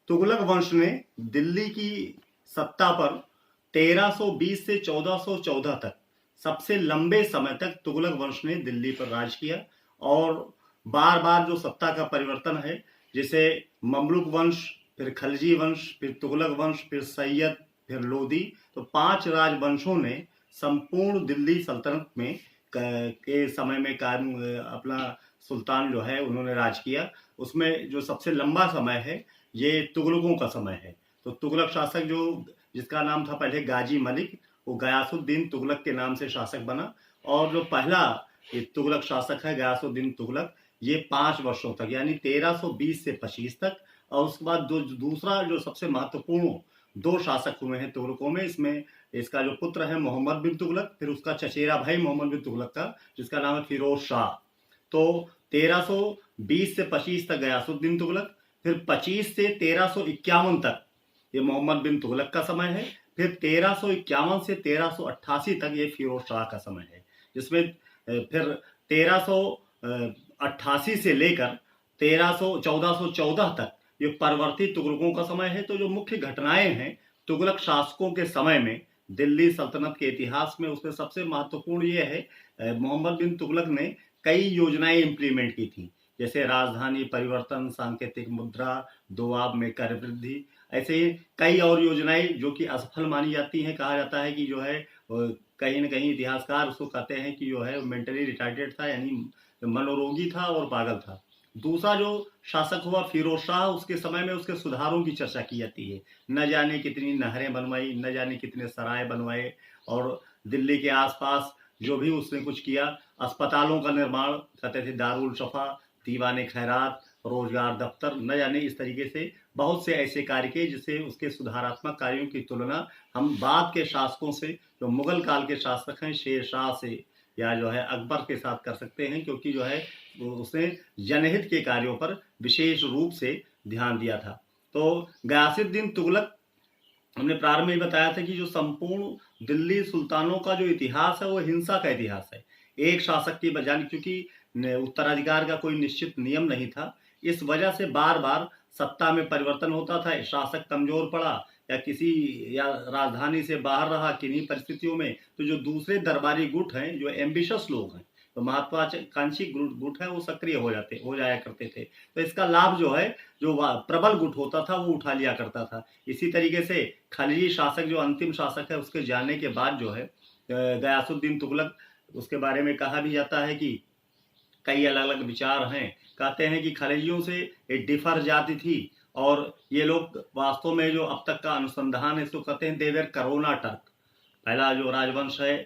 तुगलक वंश ने दिल्ली की सत्ता पर 1320 से 1414 तक सबसे लंबे समय तक तुगलक वंश ने दिल्ली पर राज किया। और बार बार जो सत्ता का परिवर्तन है, जैसे ममलुक वंश, फिर खलजी वंश, फिर तुगलक वंश, फिर सैयद, फिर लोदी, तो 5 राजवंशों ने संपूर्ण दिल्ली सल्तनत में के समय में कायम अपना सुल्तान जो है उन्होंने राज किया। उसमें जो सबसे लंबा समय है ये तुगलकों का समय है। तो तुगलक शासक जो जिसका नाम था पहले गाजी मलिक, वो गयासुद्दीन तुगलक के नाम से शासक बना। और जो पहला ये तुगलक शासक है गयासुद्दीन तुगलक, ये 5 वर्षों तक यानी 1320 से 25 तक। और उसके बाद दूसरा जो सबसे महत्वपूर्ण 2 शासक हुए हैं तुगलकों में, इसमें इसका जो पुत्र है मोहम्मद बिन तुगलक, फिर उसका चचेरा भाई मोहम्मद बिन तुगलक का जिसका नाम है फिरोज शाह। तो 1320 से 25 तक गयासुद्दीन तुगलक, फिर 25 से 1351 तक ये मोहम्मद बिन तुगलक का समय है। फिर 1351 से 1388 तक ये फिरोज शाह का समय है, जिसमें फिर 1388 से लेकर 1414 तक ये परवर्ती तुगलकों का समय है। तो जो मुख्य घटनाएं हैं तुगलक शासकों के समय में दिल्ली सल्तनत के इतिहास में, उसमें सबसे महत्वपूर्ण ये है मोहम्मद बिन तुगलक ने कई योजनाएं इंप्लीमेंट की थी, जैसे राजधानी परिवर्तन, सांकेतिक मुद्रा, दोआब में कर वृद्धि, ऐसे कई और योजनाएं जो कि असफल मानी जाती हैं। कहा जाता है कि जो है कहीं ना कहीं इतिहासकार उसको कहते हैं कि जो है मेंटली रिटार्डेड था, यानी मनोरोगी था और पागल था। दूसरा जो शासक हुआ फिरोज शाह, उसके समय में उसके सुधारों की चर्चा की जाती है। न जाने कितनी नहरें बनवाई, न जाने कितने सराय बनवाए, और दिल्ली के आसपास जो भी उसने कुछ किया, अस्पतालों का निर्माण कहते थे, दारुल शफा, दीवाने खैरात, रोजगार दफ्तर, न जाने इस तरीके से बहुत से ऐसे कार्य किए जिससे उसके सुधारात्मक कार्यों की तुलना हम बाद के शासकों से, जो मुगल काल के शासक हैं, शेर शाह से या जो है अकबर के साथ कर सकते हैं, क्योंकि जो है उसने जनहित के कार्यों पर विशेष रूप से ध्यान दिया था। तो गयासुद्दीन तुगलक, हमने प्रारंभ में बताया था कि जो संपूर्ण दिल्ली सुल्तानों का जो इतिहास है वो हिंसा का इतिहास है। एक शासक की बजाय, क्योंकि उत्तराधिकार का कोई निश्चित नियम नहीं था, इस वजह से बार बार सत्ता में परिवर्तन होता था। शासक कमजोर पड़ा या किसी या राजधानी से बाहर रहा किन्हीं परिस्थितियों में, तो जो दूसरे दरबारी गुट हैं, जो एम्बिशस लोग हैं, तो महत्वाकांक्षी गुट है, वो सक्रिय हो जाया करते थे। तो इसका लाभ जो है जो प्रबल गुट होता था वो उठा लिया करता था। इसी तरीके से खलजी शासक जो अंतिम शासक है, उसके जाने के बाद जो है गयासुद्दीन तुगलक, उसके बारे में कहा भी जाता है कि कई अलग अलग विचार हैं। कहते हैं कि खलजियों से एक डिफर जाति थी, और ये लोग वास्तव में जो अब तक का अनुसंधान है इसको कहते हैं देवर करोना टर्क। पहला जो राजवंश है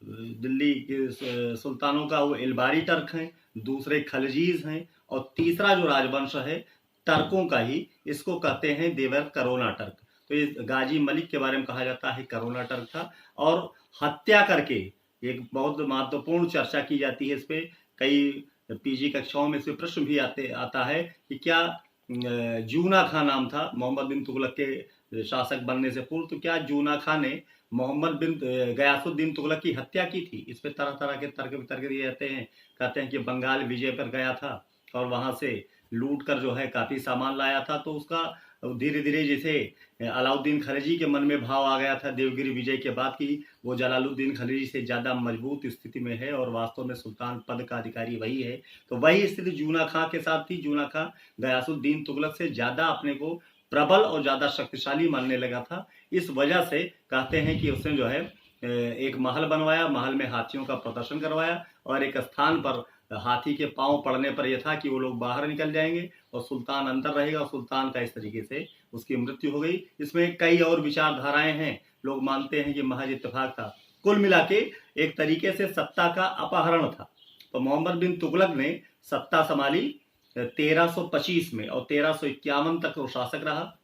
दिल्ली के सुल्तानों का, वो इलबारी टर्क हैं, दूसरे खलजीज हैं, और तीसरा जो राजवंश है टर्कों का ही, इसको कहते हैं देवर करोना टर्क। तो ये गाजी मलिक के बारे में कहा जाता है करोना टर्क था। और हत्या करके एक बहुत महत्वपूर्ण चर्चा की जाती है इस पे, कई पीजी कक्षाओं में से प्रश्न भी आता है कि क्या जूना खां नाम था मोहम्मद बिन तुगलक के शासक बनने से पूर्व, तो क्या जूना खां ने मोहम्मद बिन गयासुद्दीन तुगलक की हत्या की थी? इस पे तरह तरह के तर्क वितर्क दिए जाते हैं। कहते हैं कि बंगाल विजय पर गया था और वहां से लूट कर जो है काफी सामान लाया था, तो उसका धीरे धीरे जैसे अलाउद्दीन खलजी के मन में भाव आ गया था देवगिरी विजय के बाद की वो जलालुद्दीन खलजी से ज्यादा मजबूत स्थिति में है और वास्तव में सुल्तान पद का अधिकारी वही है। तो वही स्थिति जूना खां के साथ थी। जूना खां गयासुद्दीन तुगलक से ज्यादा अपने को प्रबल और ज्यादा शक्तिशाली मानने लगा था। इस वजह से कहते हैं कि उसने जो है एक महल बनवाया, महल में हाथियों का प्रदर्शन करवाया, और एक स्थान पर हाथी के पांव पड़ने पर यह था कि वो लोग बाहर निकल जाएंगे और सुल्तान अंदर रहेगा, और सुल्तान का इस तरीके से उसकी मृत्यु हो गई। इसमें कई और विचारधाराएं हैं, लोग मानते हैं कि महज इत्तेफाक था। कुल मिला के एक तरीके से सत्ता का अपहरण था। तो मोहम्मद बिन तुगलक ने सत्ता संभाली 1325 में, और 1351 तक वो शासक रहा।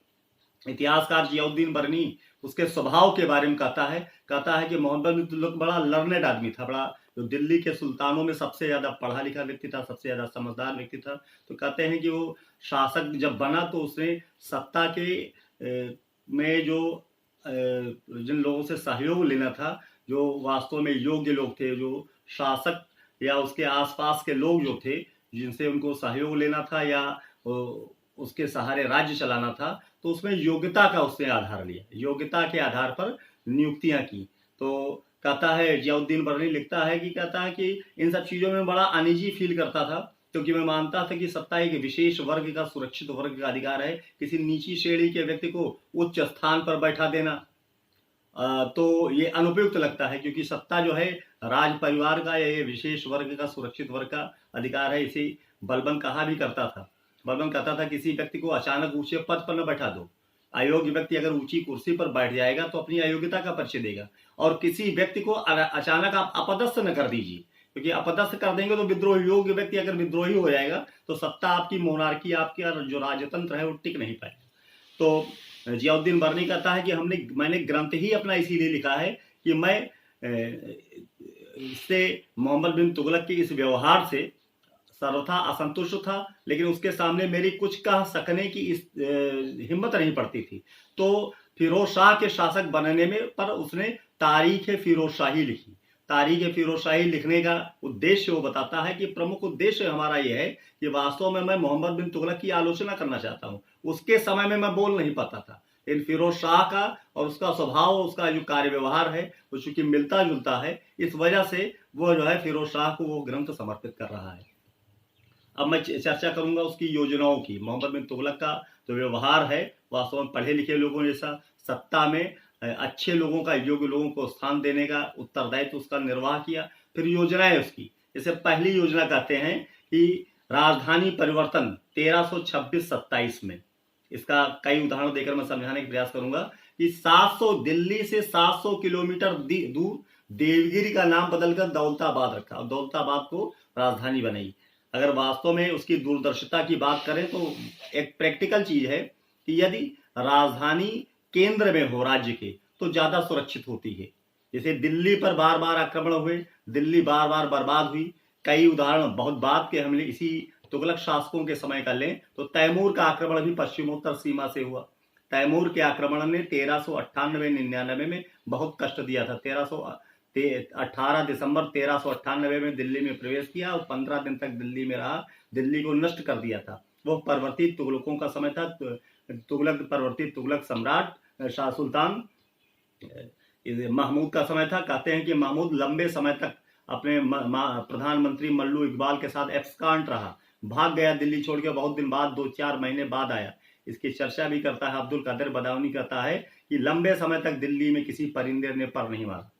इतिहासकार जियाउद्दीन बरनी उसके स्वभाव के बारे में कहता है कि मोहम्मद बिन तुगलक बड़ा लर्नेड आदमी था, बड़ा जो दिल्ली के सुल्तानों में सबसे ज्यादा पढ़ा लिखा व्यक्ति था, सबसे ज्यादा समझदार व्यक्ति था। तो कहते हैं कि वो शासक जब बना तो उसने सत्ता के में जो जिन लोगों से सहयोग लेना था, जो वास्तव में योग्य लोग थे, जो शासक या उसके आसपास के लोग जो थे जिनसे उनको सहयोग लेना था, या उसके सहारे राज्य चलाना था, तो उसमें योग्यता का उसने आधार लिया, योग्यता के आधार पर नियुक्तियां की। तो कहता है, जियाउद्दीन बर्नी लिखता है कि कहता है कि इन सब चीज़ों में बड़ा अनईजी फील करता था, क्योंकि मैं मानता था कि सत्ता एक विशेष वर्ग का, सुरक्षित वर्ग का अधिकार है, किसी नीची श्रेणी के व्यक्ति को उच्च स्थान पर बैठा देना तो ये अनुपयुक्त लगता है, क्योंकि सत्ता जो है राज परिवार का, ये विशेष वर्ग का, सुरक्षित वर्ग का अधिकार है। इसे बलबन कहा भी करता था। बलबन कहता था किसी व्यक्ति को अचानक ऊंचे पद पर न बैठा दो। अयोग्य व्यक्ति अगर ऊंची कुर्सी पर बैठ जाएगा तो अपनी अयोग्यता का परिचय देगा, और किसी व्यक्ति को अचानक आप अपदस्थ न कर दीजिए, क्योंकि अपदस्थ कर देंगे तो विद्रोही, योग्य व्यक्ति अगर विद्रोही हो जाएगा तो सत्ता आपकी, मोनार्की आपकी, जो राजतंत्र है वो टिक नहीं पाएगा। तो जियाउद्दीन बर्नी कहता है कि मैंने ग्रंथ ही अपना इसीलिए लिखा है कि मैं इससे, मोहम्मद बिन तुगलक के इस व्यवहार से सर्वथा असंतुष्ट था, लेकिन उसके सामने मेरी कुछ कह सकने की हिम्मत नहीं पड़ती थी। तो फिरोज शाह के शासक बनने में पर उसने तारीख फिरोज शाही लिखी। तारीख फिरोज शाही लिखने का उद्देश्य वो बताता है कि प्रमुख उद्देश्य हमारा यह है कि वास्तव में मैं मोहम्मद बिन तुगलक की आलोचना करना चाहता हूँ। उसके समय में मैं बोल नहीं पाता था, लेकिन फिरोज शाह का और उसका स्वभाव, उसका जो कार्य व्यवहार है वो चूंकि मिलता जुलता है, इस वजह से वो जो है फिरोज शाह को वो ग्रंथ समर्पित कर रहा है। अब मैं चर्चा करूंगा उसकी योजनाओं की। मोहम्मद बिन तुगलक का जो व्यवहार है, वास्तव में पढ़े लिखे लोगों जैसा सत्ता में अच्छे लोगों का, योग्य लोगों को स्थान देने का उत्तरदायित्व उसका निर्वाह किया। फिर योजनाएं उसकी, जैसे पहली योजना कहते हैं कि राजधानी परिवर्तन 1326-27 में, इसका कई उदाहरण देकर मैं समझाने का प्रयास करूंगा कि 700 दिल्ली से 700 किलोमीटर दूर देवगिरी का नाम बदलकर दौलताबाद रखा और दौलताबाद को राजधानी बनाई। अगर वास्तव में उसकी दूरदर्शिता की बात करें तो एक प्रैक्टिकल चीज है कि यदि राजधानी केंद्र में हो राज्य के तो ज्यादा सुरक्षित होती है। जैसे दिल्ली पर बार बार आक्रमण हुए, दिल्ली बार बार बर्बाद हुई। कई उदाहरण बहुत बाद के हमने इसी तुगलक शासकों के समय का लें तो तैमूर का आक्रमण भी पश्चिमोत्तर सीमा से हुआ। तैमूर के आक्रमण ने 1398-99 में बहुत कष्ट दिया था। 18 दिसंबर 1398 में दिल्ली में प्रवेश किया और 15 दिन तक दिल्ली में रहा, दिल्ली को नष्ट कर दिया था। वो परिवर्तित तुगलकों का समय था, परिवर्तित तुगलक सम्राट शाह सुल्तान महमूद का समय था। कहते हैं कि महमूद लंबे समय तक अपने प्रधानमंत्री मल्लू इकबाल के साथ एब्सकांट रहा, भाग गया दिल्ली छोड़ के, बहुत दिन बाद, 2-4 महीने बाद आया। इसकी चर्चा भी करता है अब्दुल कादिर बदाऊनी, कहता है कि लंबे समय तक दिल्ली में किसी परिंदे ने पर नहीं मारा।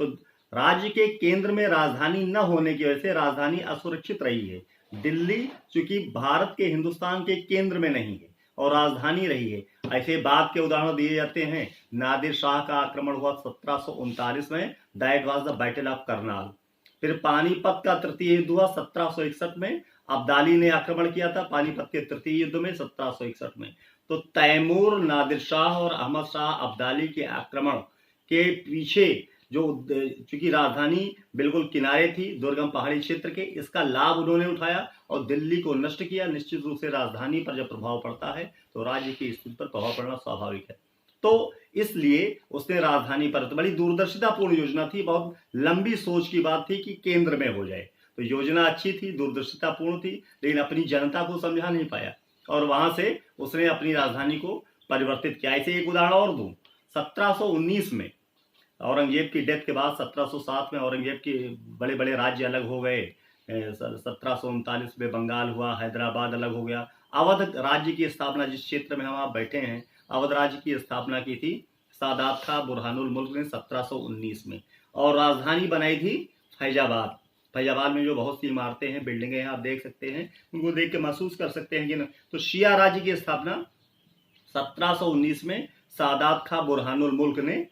तो राज्य के केंद्र में राजधानी न होने की वजह से राजधानी असुरक्षित रही है। दिल्ली चूंकि भारत के, हिंदुस्तान के केंद्र में नहीं है और राजधानी रही है। ऐसे बाद के उदाहरण दिए जाते हैं। नादिर शाह का आक्रमण हुआ 1739 में, that was the battle of Karnal. फिर पानीपत का तृतीय युद्ध हुआ 1761 में, अब्दाली ने आक्रमण किया था पानीपत के तृतीय युद्ध में 1761 में। तो तैमूर, नादिर शाह और अहमद शाह अब्दाली के आक्रमण के पीछे जो, चूंकि राजधानी बिल्कुल किनारे थी दुर्गम पहाड़ी क्षेत्र के, इसका लाभ उन्होंने उठाया और दिल्ली को नष्ट किया। निश्चित रूप से राजधानी पर जब प्रभाव पड़ता है तो राज्य की स्थिति पर प्रभाव पड़ना स्वाभाविक है। तो इसलिए उसने राजधानी पर, तो बड़ी दूरदर्शितापूर्ण योजना थी, बहुत लंबी सोच की बात थी कि केंद्र में हो जाए। तो योजना अच्छी थी, दूरदर्शितापूर्ण थी, लेकिन अपनी जनता को समझा नहीं पाया और वहां से उसने अपनी राजधानी को परिवर्तित किया। ऐसे एक उदाहरण और दूं, 1719 में औरंगजेब की डेथ के बाद 1707 में औरंगजेब के बड़े बड़े राज्य अलग हो गए। 1739 में बंगाल हुआ, हैदराबाद अलग हो गया। अवध राज्य की स्थापना, जिस क्षेत्र में हम आप बैठे हैं, अवध राज्य की स्थापना की थी सादात खां बुरहानुल मुल्क ने 1719 में, और राजधानी बनाई थी फैजाबाद। फैजाबाद में जो बहुत सी इमारतें हैं, बिल्डिंगें हैं, आप देख सकते हैं, उनको देख के महसूस कर सकते हैं कि ना। तो शिया राज्य की स्थापना 1719 में सादात खां बुरहानुल मुल्क ने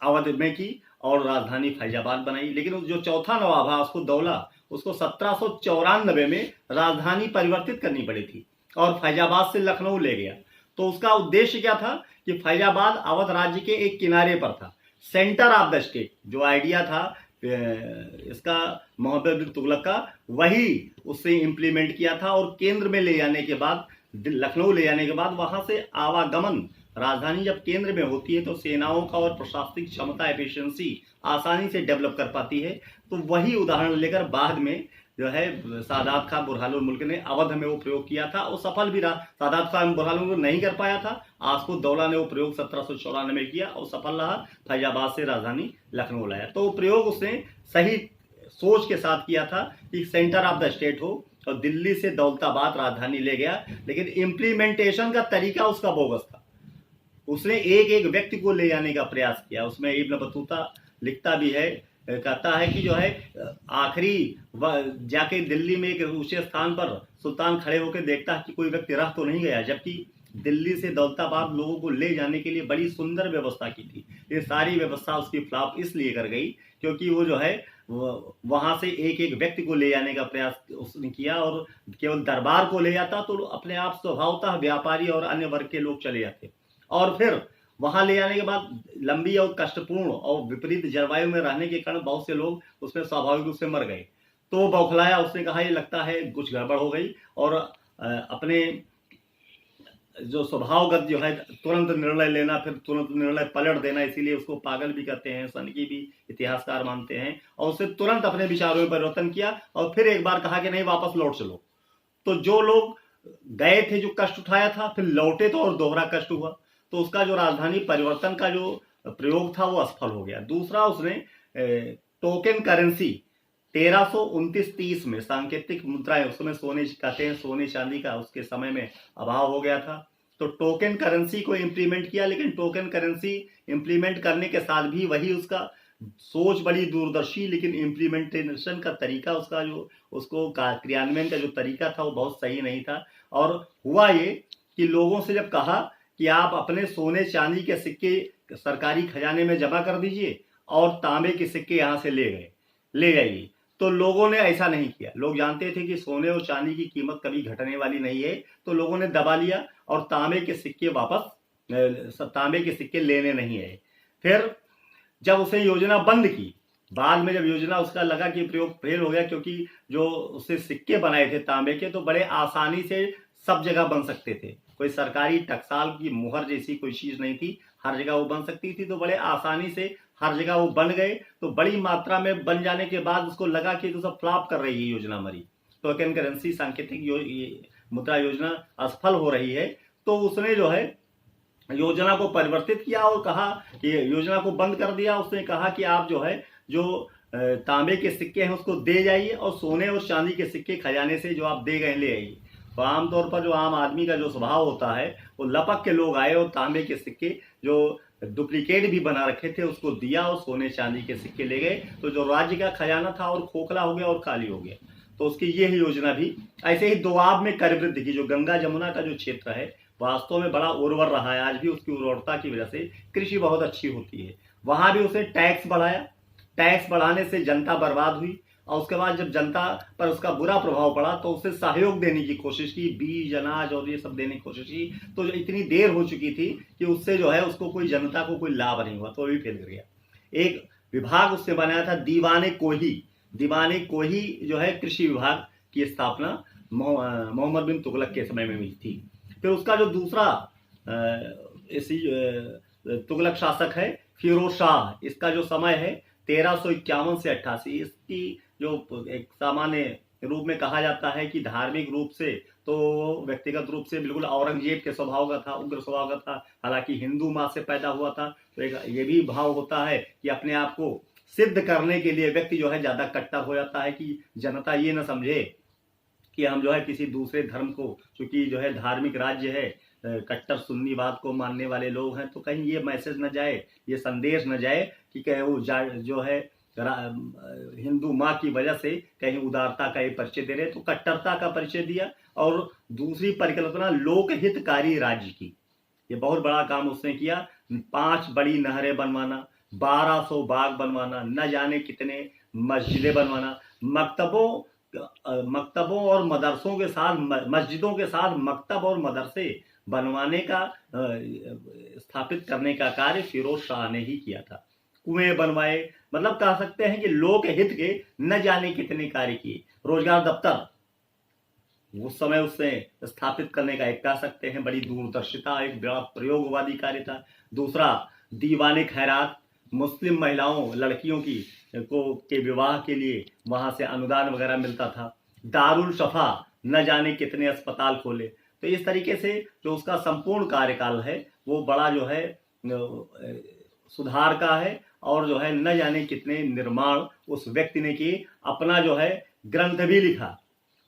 अवध में की और राजधानी फैजाबाद बनाई। लेकिन जो चौथा नवाब है उसको दौला, उसको 1794 में राजधानी परिवर्तित करनी पड़ी थी और फैजाबाद से लखनऊ ले गया। तो उसका उद्देश्य क्या था कि फैजाबाद अवध राज्य के एक किनारे पर था, सेंटर ऑफ द स्टेट। जो आइडिया था इसका मोहम्मद बिन तुगलक का, वही उससे इंप्लीमेंट किया था और केंद्र में ले जाने के बाद, लखनऊ ले जाने के बाद, वहां से आवागमन, राजधानी जब केंद्र में होती है तो सेनाओं का और प्रशासनिक क्षमता, एफिशिएंसी आसानी से डेवलप कर पाती है। तो वही उदाहरण लेकर बाद में जो है सादात खां बुरहानुल मुल्क ने अवध में वो प्रयोग किया था और सफल भी रहा। सादात खां बुरहानुल मुल्क नहीं कर पाया था, आसफुद्दौला दौला ने वो प्रयोग 1794 में किया और सफल रहा, फैजाबाद से राजधानी लखनऊ लाया। तो वो प्रयोग उसने सही सोच के साथ किया था कि सेंटर ऑफ द स्टेट हो, और दिल्ली से दौलताबाद राजधानी ले गया, लेकिन इम्प्लीमेंटेशन का तरीका उसका बोगस था। उसने एक एक व्यक्ति को ले जाने का प्रयास किया। उसमें इब्न बतूता लिखता भी है, कहता है कि जो है आखिरी जाके दिल्ली में एक ऊंचे स्थान पर सुल्तान खड़े होकर देखता है कि कोई व्यक्ति रह तो नहीं गया, जबकि दिल्ली से दौलताबाद लोगों को ले जाने के लिए बड़ी सुंदर व्यवस्था की थी। ये सारी व्यवस्था उसकी फ्लॉप इसलिए कर गई क्योंकि वो जो है वहां से एक एक व्यक्ति को ले जाने का प्रयास उसने किया, और केवल दरबार को ले जाता तो अपने आप स्वभावतः व्यापारी और अन्य वर्ग के लोग चले जाते, और फिर वहां ले जाने के बाद लंबी और कष्टपूर्ण और विपरीत जलवायु में रहने के कारण बहुत से लोग उसमें स्वाभाविक रूप से मर गए। तो बौखलाया, उसने कहा ये लगता है कुछ गड़बड़ हो गई, और अपने जो स्वभावगत जो है तुरंत निर्णय लेना, फिर तुरंत निर्णय पलट देना, इसीलिए उसको पागल भी कहते हैं, सनकी भी इतिहासकार मानते हैं, और उसने तुरंत अपने विचारों में परिवर्तन किया और फिर एक बार कहा कि नहीं, वापस लौट चलो। तो जो लोग गए थे, जो कष्ट उठाया था, फिर लौटे तो और दोहरा कष्ट हुआ। तो उसका जो राजधानी परिवर्तन का जो प्रयोग था वो असफल हो गया। दूसरा, उसने टोकन करेंसी 1329-30 में सांकेतिक मुद्राएं, उसमें सोने कहते हैं, सोने चांदी का उसके समय में अभाव हो गया था, तो टोकन करेंसी को इंप्लीमेंट किया। लेकिन टोकन करेंसी इंप्लीमेंट करने के साथ भी वही उसका सोच बड़ी दूरदर्शी, लेकिन इंप्लीमेंटेशन का तरीका, उसका जो उसको क्रियान्वयन का जो तरीका था वो बहुत सही नहीं था। और हुआ ये कि लोगों से जब कहा कि आप अपने सोने चांदी के सिक्के सरकारी खजाने में जमा कर दीजिए और तांबे के सिक्के यहाँ से ले जाइए, तो लोगों ने ऐसा नहीं किया। लोग जानते थे कि सोने और चांदी की कीमत कभी घटने वाली नहीं है, तो लोगों ने दबा लिया और तांबे के सिक्के तांबे के सिक्के लेने नहीं आए। फिर जब उसने योजना बंद की, बाद में जब योजना उसका लगा कि प्रयोग फेल हो गया, क्योंकि जो उससे सिक्के बनाए थे तांबे के तो बड़े आसानी से सब जगह बन सकते थे, कोई सरकारी टकसाल की मुहर जैसी कोई चीज नहीं थी, हर जगह वो बन सकती थी, तो बड़े आसानी से हर जगह वो बन गए। तो बड़ी मात्रा में बन जाने के बाद उसको लगा कि तो सब फ्लॉप कर रही है योजना हमारी, टोकन करेंसी सांकेतिक मुद्रा योजना असफल हो रही है। तो उसने जो है योजना को परिवर्तित किया और कहा कि योजना को बंद कर दिया। उसने कहा कि आप जो है जो तांबे के सिक्के हैं उसको दे जाइए, और सोने और चांदी के सिक्के खजाने से जो आप दे गए ले आइए। तो आमतौर पर जो आम आदमी का जो स्वभाव होता है वो लपक के लोग आए और तांबे के सिक्के जो डुप्लीकेट भी बना रखे थे उसको दिया और सोने चांदी के सिक्के ले गए। तो जो राज्य का खजाना था और खोखला हो गया और खाली हो गया। तो उसकी ये ही योजना भी। ऐसे ही दोआब में कर वृद्धि की, जो गंगा जमुना का जो क्षेत्र है वास्तव में बड़ा उर्वर रहा है, आज भी उसकी उर्वरता की वजह से कृषि बहुत अच्छी होती है। वहां भी उसने टैक्स बढ़ाया, टैक्स बढ़ाने से जनता बर्बाद हुई, और उसके बाद जब जनता पर उसका बुरा प्रभाव पड़ा तो उसे सहयोग देने की कोशिश की, बीज अनाज और ये सब देने की कोशिश की। तो इतनी देर हो चुकी थी कि उससे जो है उसको कोई जनता को कोई लाभ नहीं हुआ, तो भी फेल कर गया। एक विभाग उसने बनाया था दीवाने कोही जो है कृषि विभाग की स्थापना मोहम्मद बिन तुगलक के समय में हुई थी। फिर उसका जो दूसरा तुगलक शासक है फिरोज शाह, इसका जो समय है 1351 से 88, इसकी जो एक सामान्य रूप में कहा जाता है कि धार्मिक रूप से तो व्यक्तिगत रूप से बिल्कुल औरंगजेब के स्वभाव का था, उग्र स्वभाव का था। हालांकि हिंदू माँ से पैदा हुआ था, तो एक ये भी भाव होता है कि अपने आप को सिद्ध करने के लिए व्यक्ति जो है ज्यादा कट्टर हो जाता है कि जनता ये न समझे कि हम जो है किसी दूसरे धर्म को, चूंकि जो है धार्मिक राज्य है, कट्टर सुन्नीवाद को मानने वाले लोग हैं, तो कहीं ये मैसेज न जाए, ये संदेश न जाए कि कहीं वो जो है हिंदू माँ की वजह से कहीं उदारता का ये परिचय दे रहे, तो कट्टरता का परिचय दिया। और दूसरी परिकल्पना लोकहितकारी राज्य की, ये बहुत बड़ा काम उसने किया। 5 बड़ी नहरें बनवाना, 1200 बाग बनवाना, न जाने कितने मस्जिदें बनवाना, मकतबों और मदरसों के साथ, मस्जिदों के साथ मकतब और मदरसे बनवाने का, स्थापित करने का कार्य फिरोज शाह ने ही किया था। कुएं बनवाए, मतलब कह सकते हैं कि लोक हित के न जाने कितने कार्य किए। रोजगार दफ्तर उस समय उसने स्थापित करने का एक कह सकते हैं बड़ी दूरदर्शिता, एक बड़ा प्रयोगवादी कार्य था। दूसरा दीवाने खैरात, मुस्लिम महिलाओं लड़कियों की को के विवाह के लिए वहाँ से अनुदान वगैरह मिलता था। दारुल शफा न जाने कितने अस्पताल खोले। तो इस तरीके से जो उसका संपूर्ण कार्यकाल है वो बड़ा जो है सुधार का है, और जो है न जाने कितने निर्माण उस व्यक्ति ने किए। अपना जो है ग्रंथ भी लिखा,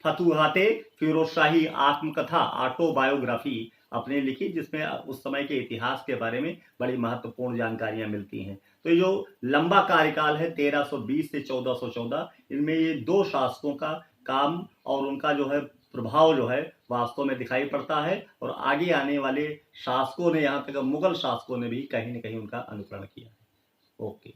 फतुहाते फिरोजशाही आत्मकथा ऑटोबायोग्राफी अपने लिखी, जिसमें उस समय के इतिहास के बारे में बड़ी महत्वपूर्ण जानकारियां मिलती हैं। तो जो लंबा कार्यकाल है 1320 से 1414, इनमें ये दो शासकों का काम और उनका जो है प्रभाव जो है वास्तव में दिखाई पड़ता है, और आगे आने वाले शासकों ने, यहाँ तक मुगल शासकों ने भी कहीं न कहीं उनका अनुकरण किया। ओके।